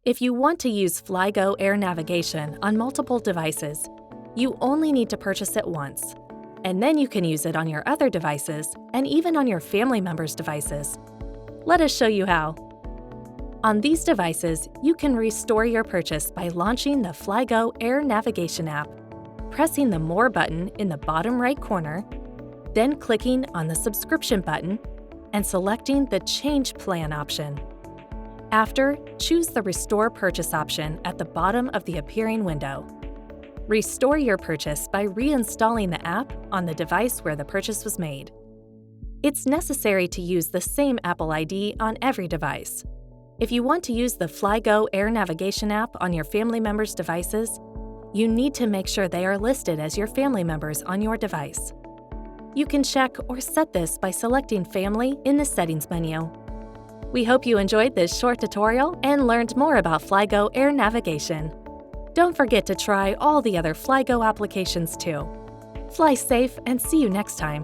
If you want to use FlyGo air navigation on multiple devices, you only need to purchase it once, and then you can use it on your other devices and even on your family members' devices. Let us show you how. On these devices, you can restore your purchase by launching the FlyGo Air Navigation app, pressing the More button in the bottom right corner, then clicking on the Subscription button and selecting the Change Plan option. After, choose the Restore Purchase option at the bottom of the appearing window. Restore your purchase by reinstalling the app on the device where the purchase was made. It's necessary to use the same Apple ID on every device. If you want to use the FlyGo Air Navigation app on your family members' devices, you need to make sure they are listed as your family members on your device. You can check or set this by selecting Family in the Settings menu. We hope you enjoyed this short tutorial and learned more about FlyGo Air Navigation. Don't forget to try all the other FlyGo applications too. Fly safe and see you next time.